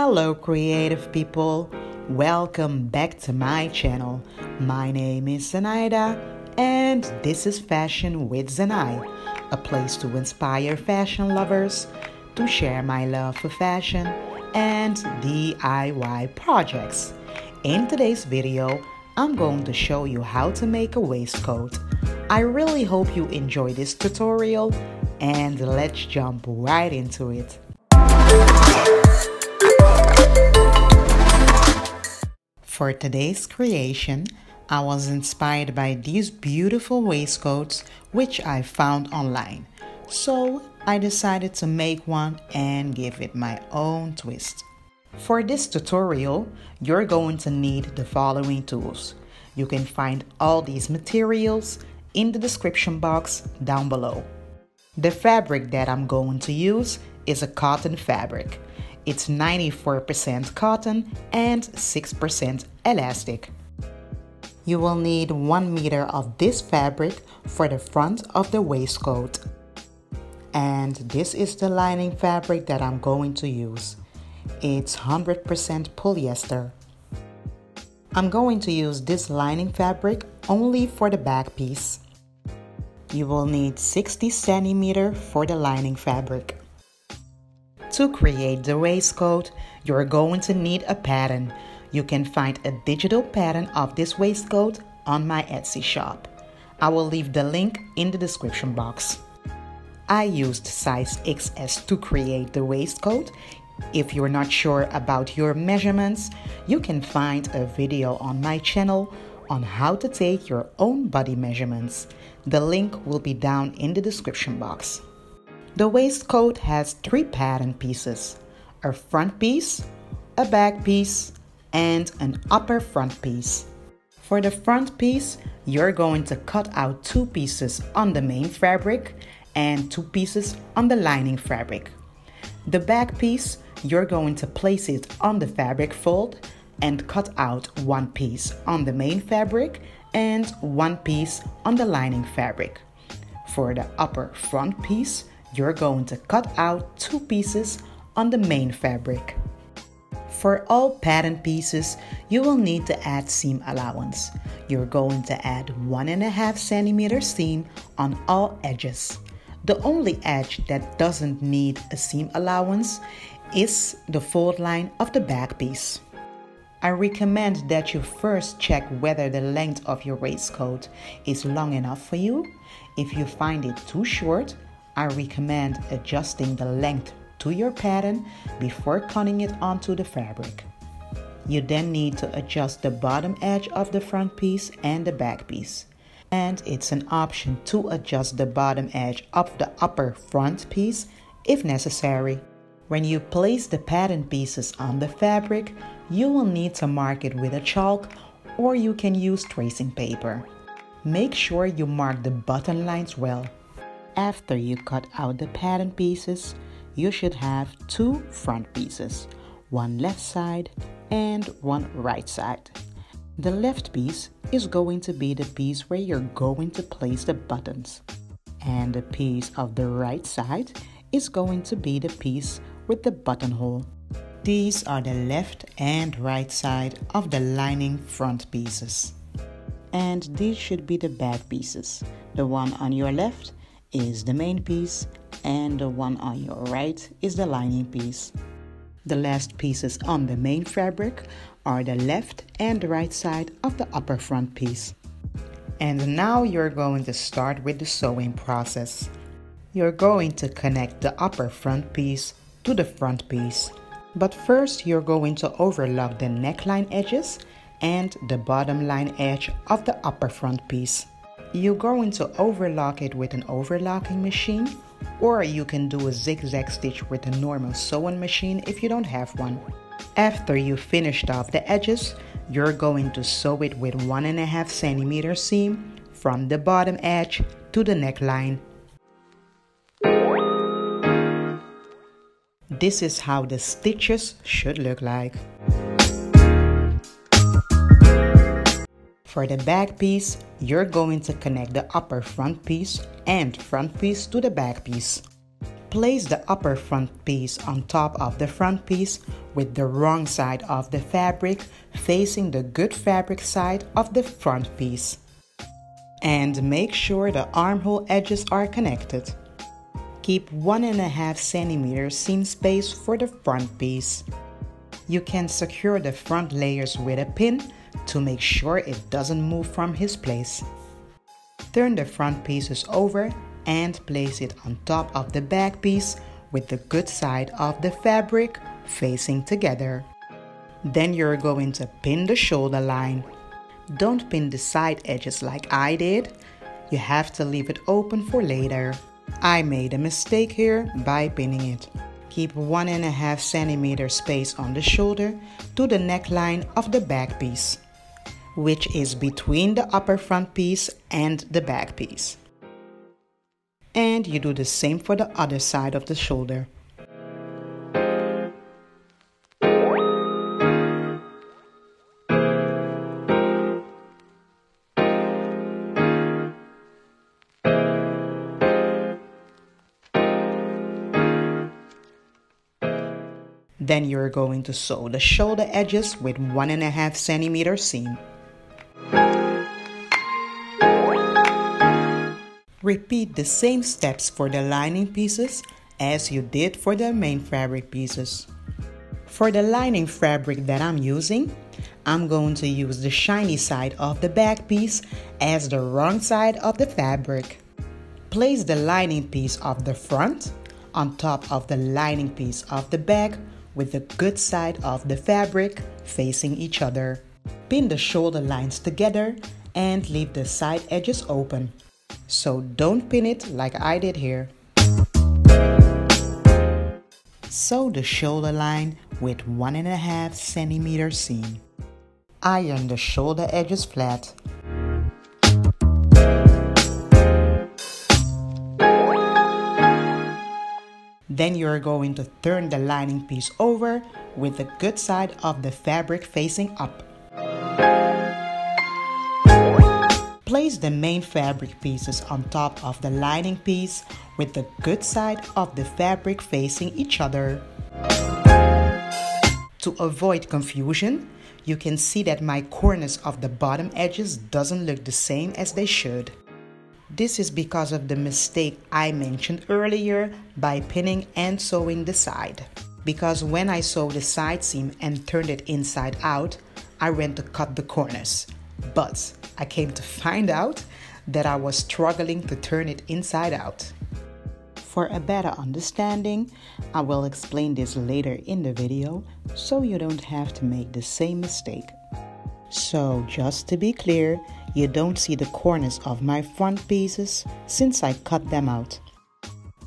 Hello creative people, welcome back to my channel. My name is Zenaida and this is Fashion with Zenai, a place to inspire fashion lovers, to share my love for fashion and DIY projects. In today's video, I'm going to show you how to make a waistcoat. I really hope you enjoy this tutorial and let's jump right into it. For today's creation, I was inspired by these beautiful waistcoats which I found online. So I decided to make one and give it my own twist. For this tutorial, you're going to need the following tools. You can find all these materials in the description box down below. The fabric that I'm going to use is a cotton fabric. It's 94% cotton and 6% elastic. You will need 1 meter of this fabric for the front of the waistcoat. And this is the lining fabric that I'm going to use. It's 100% polyester. I'm going to use this lining fabric only for the back piece. You will need 60 centimeters for the lining fabric. To create the waistcoat, you're going to need a pattern. You can find a digital pattern of this waistcoat on my Etsy shop. I will leave the link in the description box. I used size XS to create the waistcoat. If you're not sure about your measurements, you can find a video on my channel on how to take your own body measurements. The link will be down in the description box. The waistcoat has 3 pattern pieces, a front piece, a back piece, and an upper front piece. For the front piece, you're going to cut out 2 pieces on the main fabric and 2 pieces on the lining fabric. The back piece, you're going to place it on the fabric fold and cut out 1 piece on the main fabric and 1 piece on the lining fabric. For the upper front piece, you're going to cut out 2 pieces on the main fabric. For all pattern pieces, you will need to add seam allowance. You're going to add 1.5 centimeter seam on all edges. The only edge that doesn't need a seam allowance is the fold line of the back piece. I recommend that you first check whether the length of your waistcoat is long enough for you. If you find it too short, I recommend adjusting the length to your pattern before cutting it onto the fabric. You then need to adjust the bottom edge of the front piece and the back piece. And it's an option to adjust the bottom edge of the upper front piece if necessary. When you place the pattern pieces on the fabric, you will need to mark it with a chalk or you can use tracing paper. Make sure you mark the button lines well. After you cut out the pattern pieces, you should have 2 front pieces, 1 left side and 1 right side. The left piece is going to be the piece where you're going to place the buttons, and the piece of the right side is going to be the piece with the buttonhole. These are the left and right side of the lining front pieces. And these should be the back pieces. The one on your left is the main piece and the one on your right is the lining piece. The last pieces on the main fabric are the left and right side of the upper front piece. And now you're going to start with the sewing process. You're going to connect the upper front piece to the front piece. But first you're going to overlock the neckline edges and the bottom line edge of the upper front piece. You're going to overlock it with an overlocking machine, or you can do a zigzag stitch with a normal sewing machine if you don't have one. After you finished off the edges, you're going to sew it with 1.5 centimeter seam from the bottom edge to the neckline. This is how the stitches should look like. For the back piece, you're going to connect the upper front piece and front piece to the back piece. Place the upper front piece on top of the front piece with the wrong side of the fabric facing the good fabric side of the front piece. And make sure the armhole edges are connected. Keep 1.5 cm seam space for the front piece. You can secure the front layers with a pin to make sure it doesn't move from its place. Turn the front pieces over and place it on top of the back piece with the good side of the fabric facing together. Then you're going to pin the shoulder line. Don't pin the side edges like I did. You have to leave it open for later. I made a mistake here by pinning it. Keep 1.5 cm space on the shoulder to the neckline of the back piece, which is between the upper front piece and the back piece. And you do the same for the other side of the shoulder. Then you're going to sew the shoulder edges with 1.5 cm seam. Repeat the same steps for the lining pieces as you did for the main fabric pieces. For the lining fabric that I'm using, I'm going to use the shiny side of the back piece as the wrong side of the fabric. Place the lining piece of the front on top of the lining piece of the back with the good side of the fabric facing each other. Pin the shoulder lines together and leave the side edges open. So don't pin it like I did here. Sew the shoulder line with 1.5 cm seam. Iron the shoulder edges flat. Then you're going to turn the lining piece over with the good side of the fabric facing up. Place the main fabric pieces on top of the lining piece with the good side of the fabric facing each other. To avoid confusion, you can see that my corners of the bottom edges doesn't look the same as they should. This is because of the mistake I mentioned earlier by pinning and sewing the side. Because when I sewed the side seam and turned it inside out, I went to cut the corners. But I came to find out that I was struggling to turn it inside out. For a better understanding, I will explain this later in the video so you don't have to make the same mistake. So just to be clear, you don't see the corners of my front pieces since I cut them out.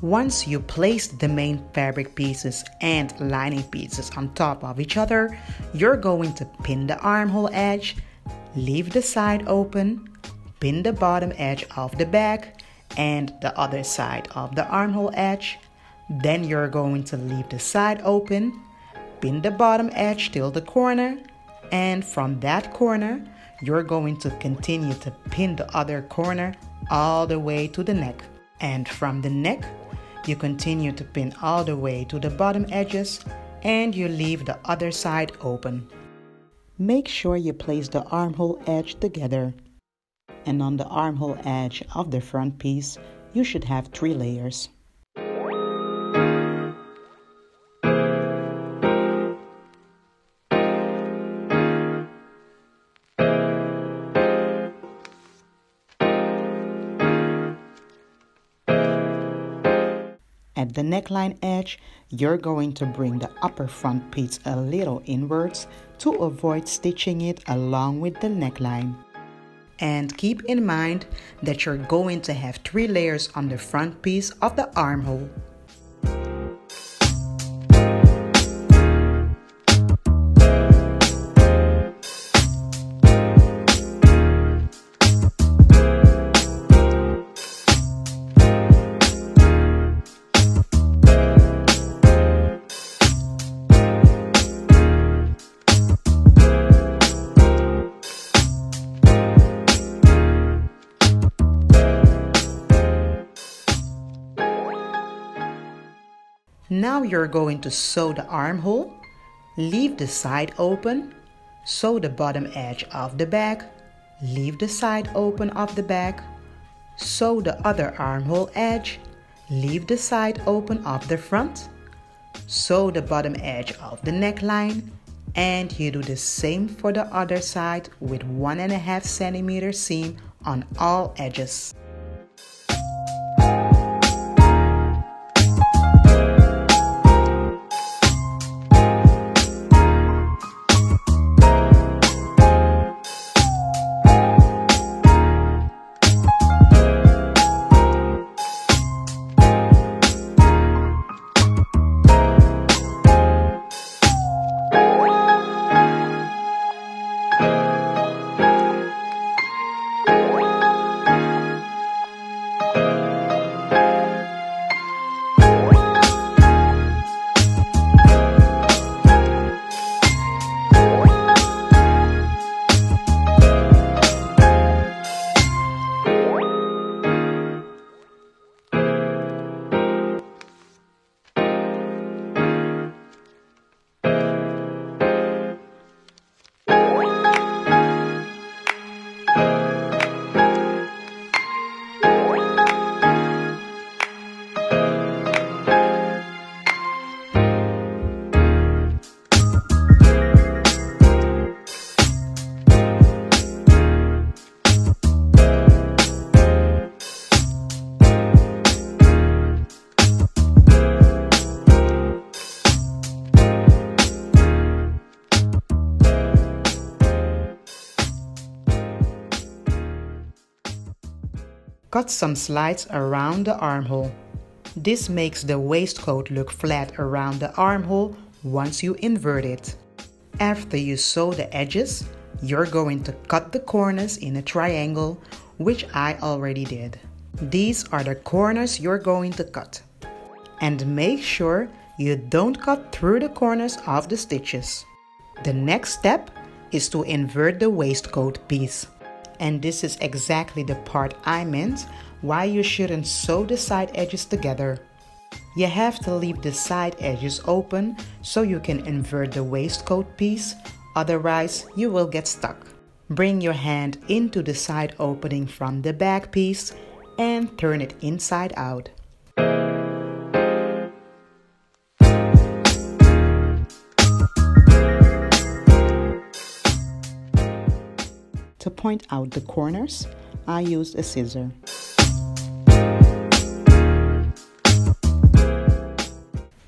Once you place the main fabric pieces and lining pieces on top of each other, you're going to pin the armhole edge, leave the side open, pin the bottom edge of the back and the other side of the armhole edge. Then you're going to leave the side open, pin the bottom edge till the corner, and from that corner, you're going to continue to pin the other corner all the way to the neck. And from the neck, you continue to pin all the way to the bottom edges and you leave the other side open. Make sure you place the armhole edge together. And on the armhole edge of the front piece, you should have 3 layers. At the neckline edge, you're going to bring the upper front piece a little inwards to avoid stitching it along with the neckline. And keep in mind that you're going to have 3 layers on the front piece of the armhole. Now you're going to sew the armhole, leave the side open, sew the bottom edge of the back, leave the side open of the back, sew the other armhole edge, leave the side open of the front, sew the bottom edge of the neckline, and you do the same for the other side with 1.5 centimeter seam on all edges. Cut some slides around the armhole. This makes the waistcoat look flat around the armhole once you invert it. After you sew the edges, you're going to cut the corners in a triangle, which I already did. These are the corners you're going to cut. And make sure you don't cut through the corners of the stitches. The next step is to invert the waistcoat piece. And this is exactly the part I meant why you shouldn't sew the side edges together. You have to leave the side edges open so you can invert the waistcoat piece, otherwise you will get stuck. Bring your hand into the side opening from the back piece and turn it inside out. To point out the corners, I used a scissor.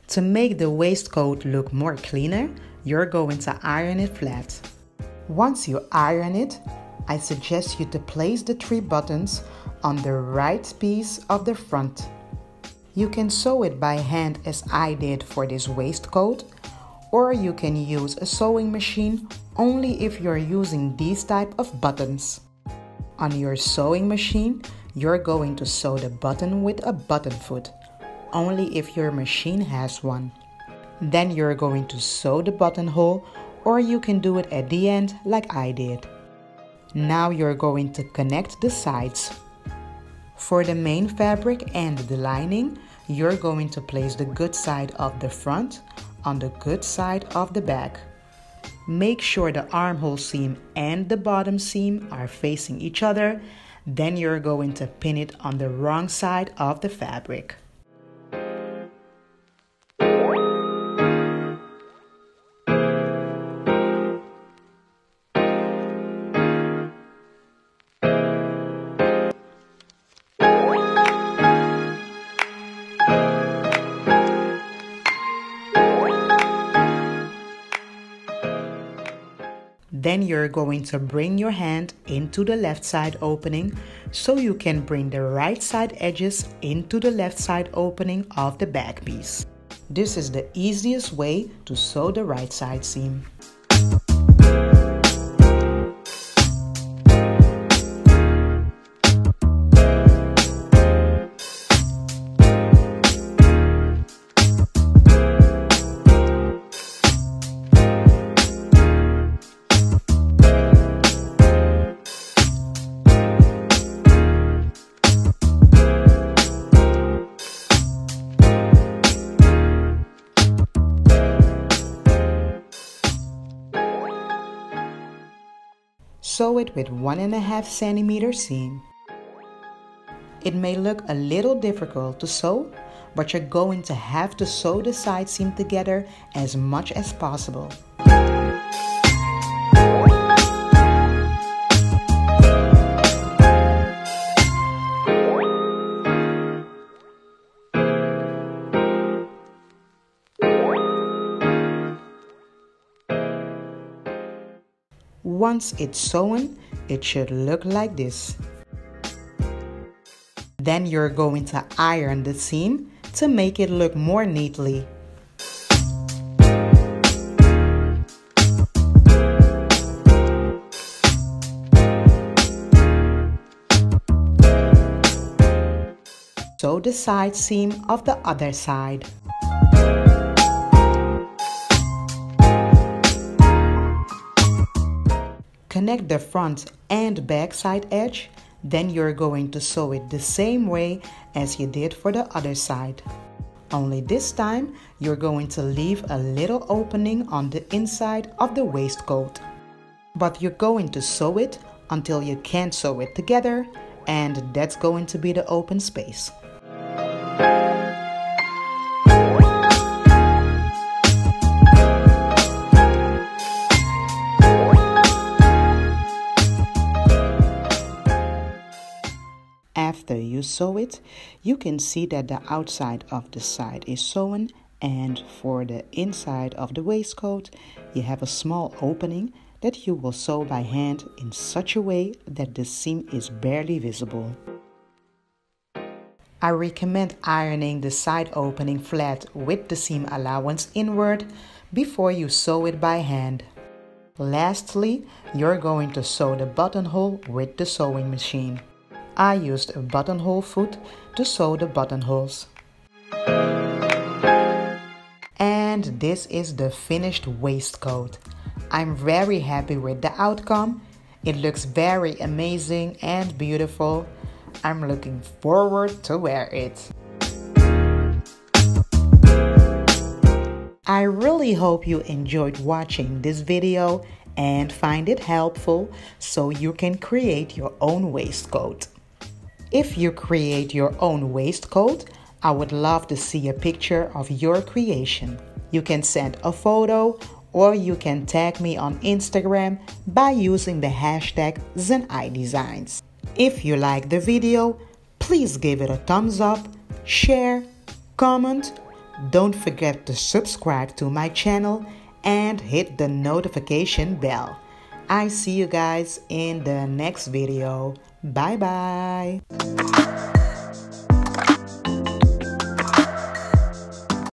To make the waistcoat look more cleaner, you're going to iron it flat. Once you iron it, I suggest you to place the 3 buttons on the right piece of the front. You can sew it by hand as I did for this waistcoat, or you can use a sewing machine only if you're using these type of buttons. On your sewing machine, you're going to sew the button with a button foot, only if your machine has one. Then you're going to sew the buttonhole, or you can do it at the end like I did. Now you're going to connect the sides. For the main fabric and the lining, you're going to place the good side of the front on the good side of the back. Make sure the armhole seam and the bottom seam are facing each other. Then you're going to pin it on the wrong side of the fabric. Then you're going to bring your hand into the left side opening so you can bring the right side edges into the left side opening of the back piece. This is the easiest way to sew the right side seam. sew it with 1.5 centimeter seam. It may look a little difficult to sew, but you're going to have to sew the side seam together as much as possible. Once it's sewn, it should look like this. Then you're going to iron the seam to make it look more neatly. Sew the side seam of the other side. Connect the front and back side edge, then you're going to sew it the same way as you did for the other side. Only this time, you're going to leave a little opening on the inside of the waistcoat. But you're going to sew it until you can't sew it together, and that's going to be the open space. After you sew it, you can see that the outside of the side is sewn, and for the inside of the waistcoat, you have a small opening that you will sew by hand in such a way that the seam is barely visible. I recommend ironing the side opening flat with the seam allowance inward before you sew it by hand. Lastly, you're going to sew the buttonhole with the sewing machine. I used a buttonhole foot to sew the buttonholes. And this is the finished waistcoat. I'm very happy with the outcome. It looks very amazing and beautiful. I'm looking forward to wear it. I really hope you enjoyed watching this video and find it helpful so you can create your own waistcoat. If you create your own waistcoat, I would love to see a picture of your creation. You can send a photo or you can tag me on Instagram by using the hashtag ZenIDesigns. If you like the video, please give it a thumbs up, share, comment. Don't forget to subscribe to my channel and hit the notification bell. I see you guys in the next video. Bye bye.